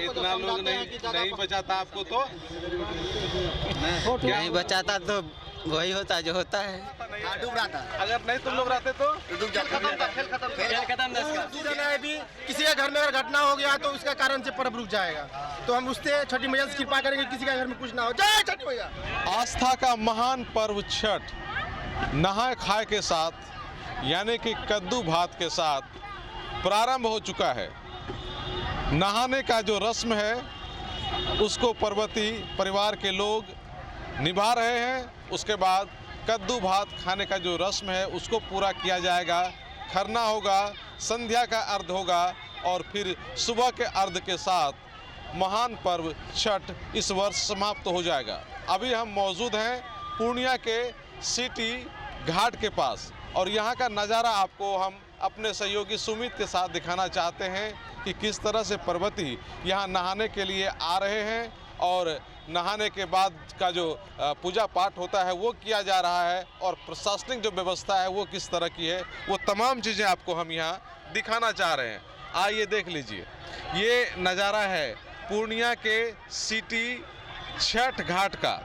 इतना लोग नहीं बचाता आपको तो नहीं बचाता तो वही होता जो होता है। डूब रहा था। अगर नहीं तुम लोग रहते तो डूब जाता। खेल खत्म भी किसी के घर में अगर घटना हो गया तो उसका कारण से पर्व रुक जाएगा। तो हम उससे छठी मैया से कृपा करेंगे किसी के घर में कुछ ना हो। जय छठी मैया। आस्था का महान पर्व छठ नहाए खाए के साथ यानी कि कद्दू भात के साथ प्रारंभ हो चुका है। नहाने का जो रस्म है उसको पर्वती परिवार के लोग निभा रहे हैं। उसके बाद कद्दू भात खाने का जो रस्म है उसको पूरा किया जाएगा। खरना होगा, संध्या का अर्घ होगा और फिर सुबह के अर्घ के साथ महान पर्व छठ इस वर्ष समाप्त हो जाएगा। अभी हम मौजूद हैं पूर्णिया के सिटी घाट के पास और यहाँ का नज़ारा आपको हम अपने सहयोगी सुमित के साथ दिखाना चाहते हैं कि किस तरह से पर्वती यहाँ नहाने के लिए आ रहे हैं और नहाने के बाद का जो पूजा पाठ होता है वो किया जा रहा है और प्रशासनिक जो व्यवस्था है वो किस तरह की है वो तमाम चीज़ें आपको हम यहाँ दिखाना चाह रहे हैं। आइए देख लीजिए, ये नज़ारा है पूर्णिया के सिटी छठ घाट का,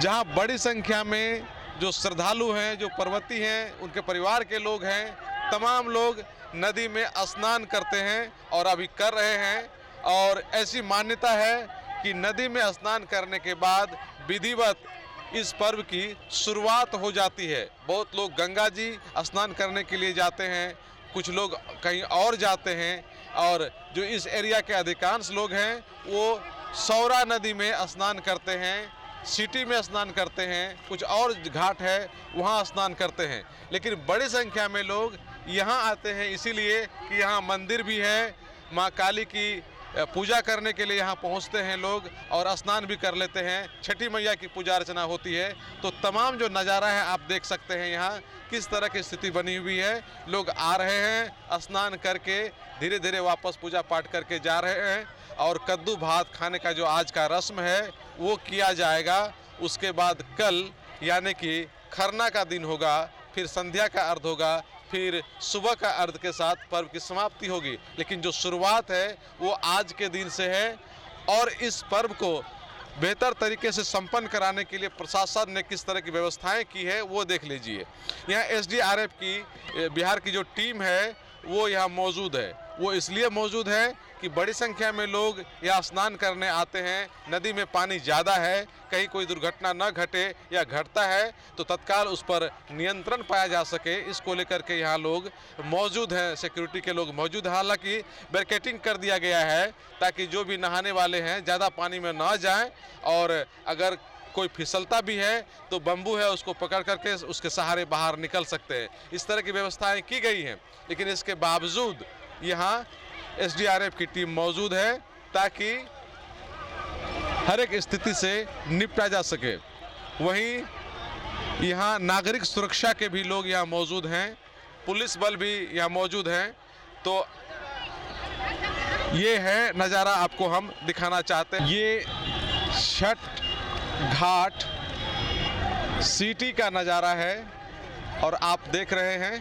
जहाँ बड़ी संख्या में जो श्रद्धालु हैं, जो पर्वती हैं, उनके परिवार के लोग हैं, तमाम लोग नदी में स्नान करते हैं और अभी कर रहे हैं। और ऐसी मान्यता है कि नदी में स्नान करने के बाद विधिवत इस पर्व की शुरुआत हो जाती है। बहुत लोग गंगा जी स्नान करने के लिए जाते हैं, कुछ लोग कहीं और जाते हैं और जो इस एरिया के अधिकांश लोग हैं वो सौरा नदी में स्नान करते हैं, सिटी में स्नान करते हैं, कुछ और घाट है वहाँ स्नान करते हैं। लेकिन बड़ी संख्या में लोग यहाँ आते हैं इसीलिए कि यहाँ मंदिर भी है, माँ काली की पूजा करने के लिए यहाँ पहुँचते हैं लोग और स्नान भी कर लेते हैं। छठी मैया की पूजा अर्चना होती है। तो तमाम जो नज़ारा है आप देख सकते हैं यहाँ किस तरह की स्थिति बनी हुई है। लोग आ रहे हैं, स्नान करके धीरे धीरे वापस पूजा पाठ करके जा रहे हैं और कद्दू भात खाने का जो आज का रस्म है वो किया जाएगा। उसके बाद कल यानी कि खरना का दिन होगा, फिर संध्या का अर्घ होगा, फिर सुबह का अर्घ के साथ पर्व की समाप्ति होगी। लेकिन जो शुरुआत है वो आज के दिन से है और इस पर्व को बेहतर तरीके से संपन्न कराने के लिए प्रशासन ने किस तरह की व्यवस्थाएं की है वो देख लीजिए। यहाँ एसडीआरएफ की बिहार की जो टीम है वो यहाँ मौजूद है। वो इसलिए मौजूद है कि बड़ी संख्या में लोग यहाँ स्नान करने आते हैं। नदी में पानी ज़्यादा है, कहीं कोई दुर्घटना न घटे या घटता है तो तत्काल उस पर नियंत्रण पाया जा सके, इसको लेकर के यहाँ लोग मौजूद हैं, सिक्योरिटी के लोग मौजूद हैं। हालांकि बैरिकेडिंग कर दिया गया है ताकि जो भी नहाने वाले हैं ज़्यादा पानी में न जाएं और अगर कोई फिसलता भी है तो बम्बू है उसको पकड़ करके उसके सहारे बाहर निकल सकते हैं। इस तरह की व्यवस्थाएं की गई हैं। लेकिन इसके बावजूद यहाँ एसडीआरएफ की टीम मौजूद है ताकि हर एक स्थिति से निपटा जा सके। वहीं यहाँ नागरिक सुरक्षा के भी लोग यहाँ मौजूद हैं, पुलिस बल भी यहाँ मौजूद हैं। तो ये है नज़ारा आपको हम दिखाना चाहते हैं। ये छठ घाट सिटी का नज़ारा है और आप देख रहे हैं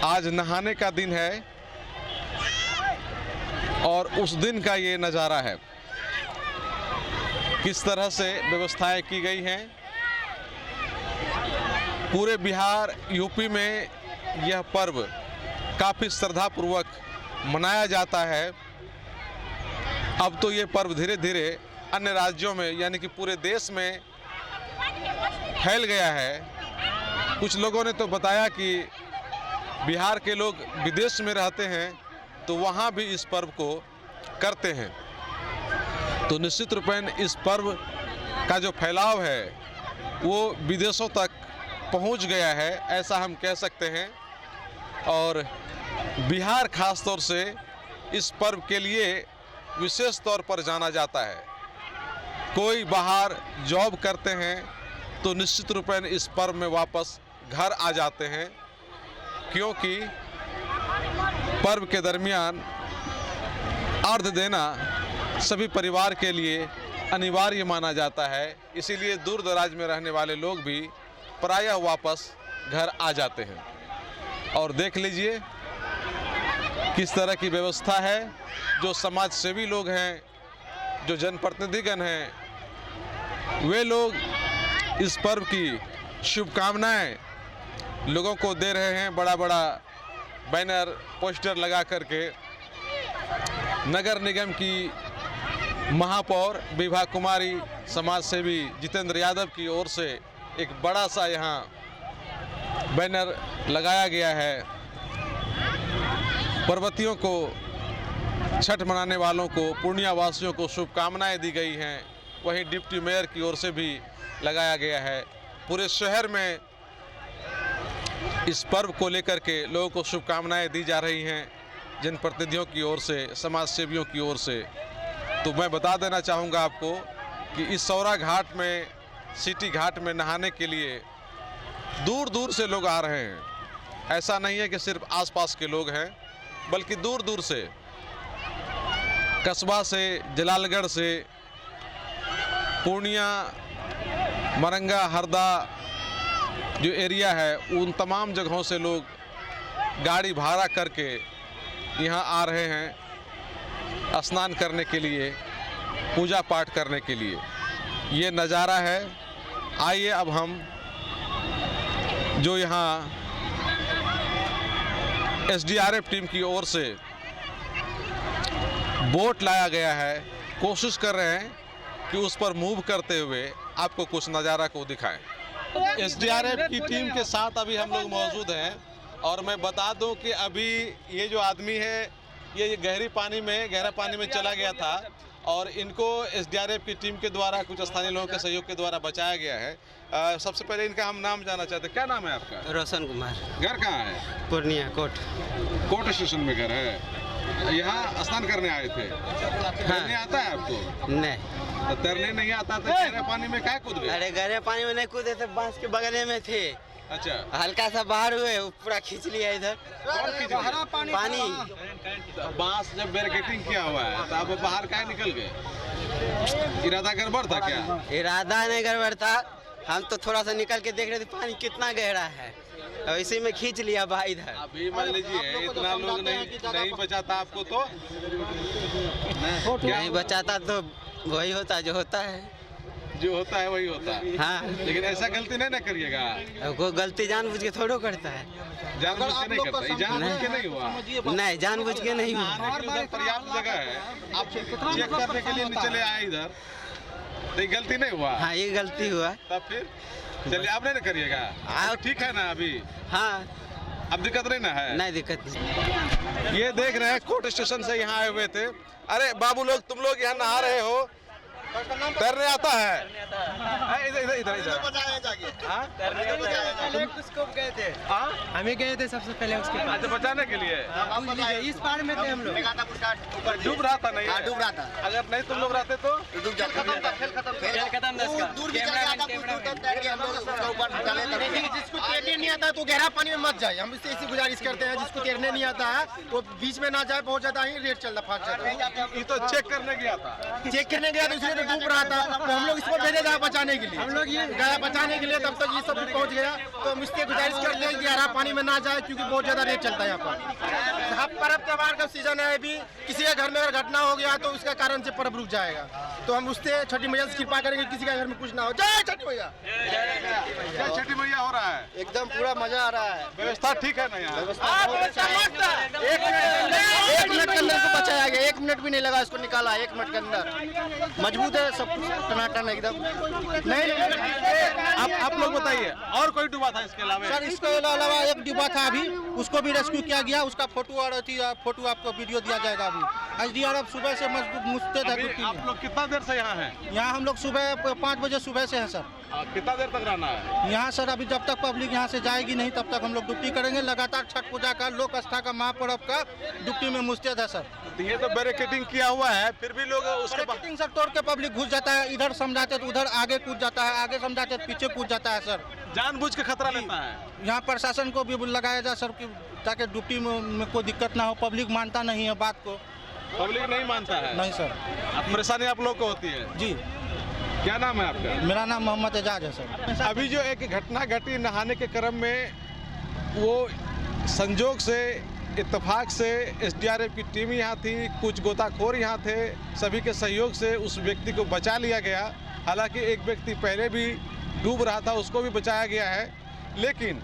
आज नहाने का दिन है और उस दिन का ये नज़ारा है। किस तरह से व्यवस्थाएं की गई हैं। पूरे बिहार यूपी में यह पर्व काफ़ी श्रद्धापूर्वक मनाया जाता है। अब तो ये पर्व धीरे धीरे अन्य राज्यों में यानी कि पूरे देश में फैल गया है। कुछ लोगों ने तो बताया कि बिहार के लोग विदेश में रहते हैं तो वहाँ भी इस पर्व को करते हैं। तो निश्चित रूपेण इस पर्व का जो फैलाव है वो विदेशों तक पहुँच गया है, ऐसा हम कह सकते हैं। और बिहार खास तौर से इस पर्व के लिए विशेष तौर पर जाना जाता है। कोई बाहर जॉब करते हैं तो निश्चित रूपेण इस पर्व में वापस घर आ जाते हैं, क्योंकि पर्व के दरमियान अर्घ देना सभी परिवार के लिए अनिवार्य माना जाता है। इसीलिए दूर दराज में रहने वाले लोग भी प्रायः वापस घर आ जाते हैं। और देख लीजिए किस तरह की व्यवस्था है। जो समाज सेवी लोग हैं, जो जनप्रतिनिधिगण हैं, वे लोग इस पर्व की शुभकामनाएं लोगों को दे रहे हैं। बड़ा बड़ा बैनर पोस्टर लगा करके नगर निगम की महापौर विभा कुमारी, समाज सेवी जितेंद्र यादव की ओर से एक बड़ा सा यहाँ बैनर लगाया गया है। पर्वतियों को, छठ मनाने वालों को, पूर्णिया वासियों को शुभकामनाएं दी गई हैं। वहीं डिप्टी मेयर की ओर से भी लगाया गया है। पूरे शहर में इस पर्व को लेकर के लोगों को शुभकामनाएं दी जा रही हैं जनप्रतिनिधियों की ओर से, समाज सेवियों की ओर से। तो मैं बता देना चाहूँगा आपको कि इस सौरा घाट में, सिटी घाट में नहाने के लिए दूर दूर से लोग आ रहे हैं। ऐसा नहीं है कि सिर्फ आसपास के लोग हैं, बल्कि दूर दूर से, कस्बा से, जलालगढ़ से, पूर्णिया, मरंगा, हरदा जो एरिया है, उन तमाम जगहों से लोग गाड़ी भाड़ा करके यहाँ आ रहे हैं स्नान करने के लिए, पूजा पाठ करने के लिए। ये नज़ारा है। आइए अब हम जो यहाँ एसडीआरएफ टीम की ओर से बोट लाया गया है, कोशिश कर रहे हैं कि उस पर मूव करते हुए आपको कुछ नज़ारा को दिखाएं। एसडीआरएफ की टीम के साथ अभी हम लोग मौजूद हैं और मैं बता दूं कि अभी ये जो आदमी है ये गहरा पानी में चला गया था और इनको एसडीआरएफ की टीम के द्वारा, कुछ स्थानीय लोगों के सहयोग के द्वारा बचाया गया है। सबसे पहले इनका हम नाम जानना चाहते हैं। क्या नाम है आपका? रोशन कुमार। घर कहाँ है? पूर्णिया कोट स्टेशन में घर है। यहाँ स्नान करने आए थे। तैरने आता है आपको? नहीं। तो तैरने नहीं आता तो गहरे पानी में क्या कूद गए? अरे गहरे पानी में नहीं कूदे थे, बांस के बगले में थे। अच्छा, हल्का सा बाहर हुए, पूरा खींच लिया इधर। कौन खींच लिया? पानी। तो बांस जब बैरिकेडिंग किया हुआ है तो आप बाहर क्या निकल गए? इरादा गड़बड़ था क्या? इरादा नहीं गड़बड़ था, हम तो थोड़ा सा निकल के देख रहे थे पानी कितना गहरा है, और इसी में खींच लिया भाई इधर। अभी मान लीजिए इतना लोग नहीं बचाता आपको तो नहीं बचाता तो वही होता जो होता है। जो होता है वही होता है। हाँ, लेकिन ऐसा गलती नहीं ना करिएगा। कोई गलती जानबूझ के थोड़ो करता है। जानबूझ के नहीं करता, ये जानबूझ के नहीं हुआ। नहीं, जानबूझ के नहीं हुआ। उधर पर्याप्त जगह है, आप चेक करने के लिए चले आए इधर, तो ये गलती नहीं हुआ। हाँ, ये गलती हुआ। तब फिर चलिए, आप नहीं ना करिएगा। आप ठीक है ना? अभी हाँ, अब दिक्कत नहीं ना है? नहीं दिक्कत नहीं। ये देख रहे हैं कोर्ट स्टेशन से यहाँ आए हुए थे। अरे बाबू लोग, तुम लोग यहाँ नहा रहे हो, तैरने आता है? इधर हमें गए थे सबसे पहले उसके पास। अच्छा, बचाने के लिए इस पार में थे हम लोग। डूब रहा था? नहीं डूब रहा था। अगर नहीं तुम लोग रहते तो डूब जाता। खेल खत्म। दूर भी चला जाता, कुछ दूर तक तैर के हम लोग उसका ऊपर डाले थे। जिसको तैरने नहीं आता तो गहरा पानी में मत जाए। हम इससे इसी गुजारिश करते हैं, जिसको तैरने नहीं आता है वो बीच में ना जाए, बहुत ज्यादा ही रेट चल रहा, फास्ट जाता। ये तो चेक करने गया था। चेक करने गया तो इसलिए तो डूब रहा था, तो हम लोग इसको भेजे गया बचाने के लिए। हम लोग ये गया बचाने के लिए, तब तक ये सब पहुंच गया। तो हम इससे गुजारिश करते हैं कि गहरा पानी में ना जाए, क्योंकि बहुत ज्यादा रेट चलता है यहाँ पर। अब पर्व त्योहार का सीजन है, अभी किसी के घर में अगर घटना हो गया तो उसका कारण से पर्व रुक जाएगा। तो हम उससे छठी मैया से कृपा करेंगे किसी का घर में कुछ ना हो। जय छठी मैया। क्या छठी मैया हो रहा है? एकदम पूरा मजा आ रहा है। व्यवस्था ठीक है ना यहाँ? एक मिनट के अंदर को बचाया गया, 1 मिनट भी नहीं लगा, इसको निकाला 1 मिनट के अंदर। मजबूत है सब, टनाटन एकदम। नहीं, आप लोग बताइए, और कोई डूबा था इसके अलावा? सर इसके अलावा एक डूबा था, अभी उसको भी रेस्क्यू किया गया। उसका फोटो और फोटो आपको वीडियो दिया जाएगा। अभी एसडीआरएफ सुबह से मुस्तैद है। आप लोग कितना देर से यहाँ हैं? यहाँ हम लोग सुबह 5 बजे सुबह से हैं सर। कितना देर तक रहना है यहाँ सर? अभी जब तक पब्लिक यहाँ से जाएगी नहीं तब तक हम लोग ड्यूटी करेंगे। लगातार छठ पूजा का, लोक आस्था का, महापर्व का ड्यूटी में मुस्तैद है सर। ये तो बैरिकेडिंग किया हुआ है, फिर भी लोग उसके बैरिकेडिंग सर तोड़ के पब्लिक घुस जाता है। इधर समझाते तो उधर आगे कूद जाता है, आगे समझाते तो पीछे कूद जाता है सर। जानबूझ के खतरा लेता है। यहाँ प्रशासन को भी लगाया जाए सर, कि ताकि ड्यूटी में कोई दिक्कत ना हो। पब्लिक मानता नहीं है बात को। पब्लिक नहीं मानता है? नहीं सर। परेशानी आप लोग को होती है जी। क्या नाम है आपका? मेरा नाम मोहम्मद एजाज है सर। अभी जो एक घटना घटी नहाने के क्रम में, वो संजोग से, इत्तेफाक से एसडीआरएफ की टीम यहाँ थी, कुछ गोताखोर यहाँ थे, सभी के सहयोग से उस व्यक्ति को बचा लिया गया। हालांकि एक व्यक्ति पहले भी डूब रहा था, उसको भी बचाया गया है। लेकिन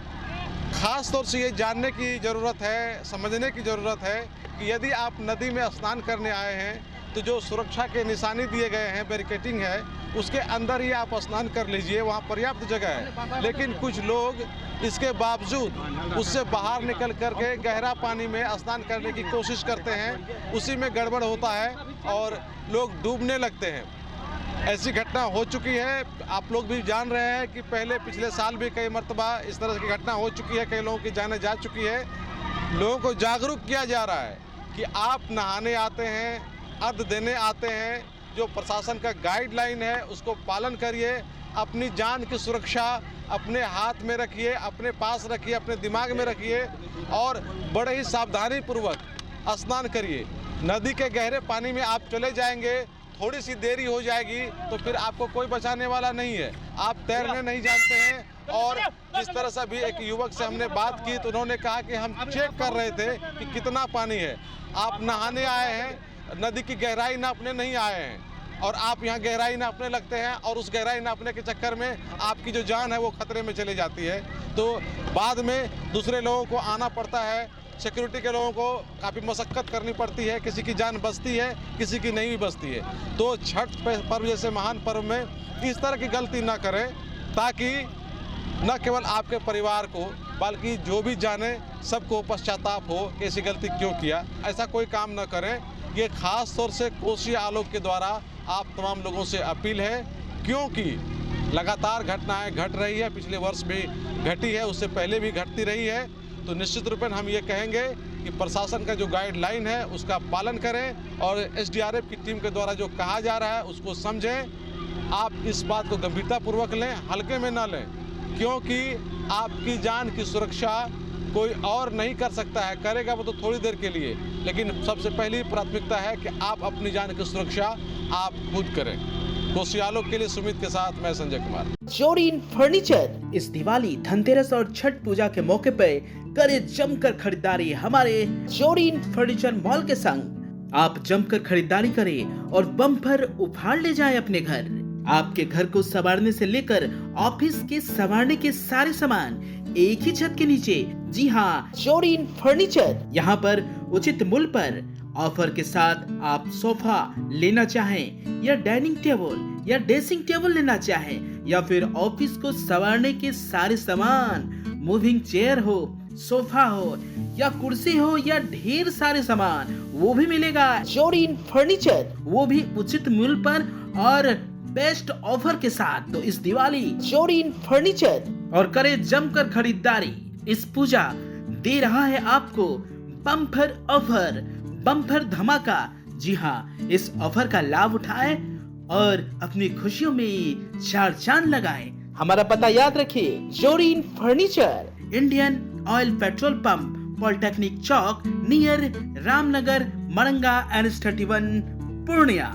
ख़ास तौर से ये जानने की ज़रूरत है, समझने की ज़रूरत है कि यदि आप नदी में स्नान करने आए हैं तो जो सुरक्षा के निशानी दिए गए हैं, बैरिकेडिंग है, उसके अंदर ही आप स्नान कर लीजिए, वहाँ पर्याप्त जगह है। लेकिन कुछ लोग इसके बावजूद उससे बाहर निकल करके गहरा पानी में स्नान करने की कोशिश करते हैं, उसी में गड़बड़ होता है और लोग डूबने लगते हैं। ऐसी घटना हो चुकी है, आप लोग भी जान रहे हैं कि पहले पिछले साल भी कई मरतबा इस तरह की घटना हो चुकी है, कई लोगों की जाने जा चुकी है। लोगों को जागरूक किया जा रहा है कि आप नहाने आते हैं, अर्घ देने आते हैं, जो प्रशासन का गाइडलाइन है उसको पालन करिए, अपनी जान की सुरक्षा अपने हाथ में रखिए, अपने पास रखिए, अपने दिमाग में रखिए और बड़े ही सावधानी पूर्वक स्नान करिए। नदी के गहरे पानी में आप चले जाएंगे, थोड़ी सी देरी हो जाएगी तो फिर आपको कोई बचाने वाला नहीं है। आप तैरने नहीं जानते हैं। और जिस तरह से भी एक युवक से हमने बात की तो उन्होंने कहा कि हम चेक कर रहे थे कि कितना पानी है। आप नहाने आए हैं, नदी की गहराई नापने नहीं आए हैं और आप यहाँ गहराई नापने लगते हैं और उस गहराई नापने के चक्कर में आपकी जो जान है वो खतरे में चली जाती है। तो बाद में दूसरे लोगों को आना पड़ता है, सिक्योरिटी के लोगों को काफ़ी मशक्क़त करनी पड़ती है, किसी की जान बचती है, किसी की नहीं भी बचती है। तो छठ पर्व जैसे महान पर्व में इस तरह की गलती ना करें, ताकि न केवल आपके परिवार को बल्कि जो भी जाने सबको पश्चाताप हो कि ऐसी गलती क्यों किया। ऐसा कोई काम न करें। ये खास तौर से कोसी आलोक के द्वारा आप तमाम लोगों से अपील है, क्योंकि लगातार घटनाएं घट रही है, पिछले वर्ष भी घटी है, उससे पहले भी घटती रही है। तो निश्चित रूप में हम ये कहेंगे कि प्रशासन का जो गाइडलाइन है उसका पालन करें और एसडीआरएफ की टीम के द्वारा जो कहा जा रहा है उसको समझें। आप इस बात को गंभीरतापूर्वक लें, हल्के में ना लें, क्योंकि आपकी जान की सुरक्षा कोई और नहीं कर सकता है, करेगा वो तो थोड़ी देर के लिए, लेकिन सबसे पहली प्राथमिकता है कि आप अपनी जान की सुरक्षा आप खुद करें। कोसी आलोक के लिए सुमित के साथ मैं संजय कुमार। जोरीन फर्नीचर इस दिवाली, धनतेरस और छठ पूजा के मौके पर करे जमकर खरीदारी हमारे जोरीन फर्नीचर मॉल के संग। आप जमकर खरीदारी करें और बम्पर उपहार ले जाएं अपने घर। आपके घर को संवारने से लेकर ऑफिस के संवारने के सारे सामान एक ही छत के नीचे। जी हाँ, जोरीन फर्नीचर। यहाँ पर उचित मूल्य पर ऑफर के साथ आप सोफा लेना चाहें या डाइनिंग टेबल या ड्रेसिंग टेबल लेना चाहें या फिर ऑफिस को संवारने के सारे सामान, मूविंग चेयर हो, सोफा हो या कुर्सी हो या ढेर सारे सामान, वो भी मिलेगा जोरीन फर्नीचर, वो भी उचित मूल्य पर और बेस्ट ऑफर के साथ। तो इस दिवाली जोरीन फर्नीचर और करे जमकर खरीदारी। इस पूजा दे रहा है आपको बम्पर ऑफर, बम्पर धमाका। जी हाँ, इस ऑफर का लाभ उठाएं और अपनी खुशियों में चार चांद लगाएं। हमारा पता याद रखिए, जोरीन furniture, Indian oil petrol pump, polytechnic चौक, नियर रामनगर, मरंगा N31, पूर्णिया।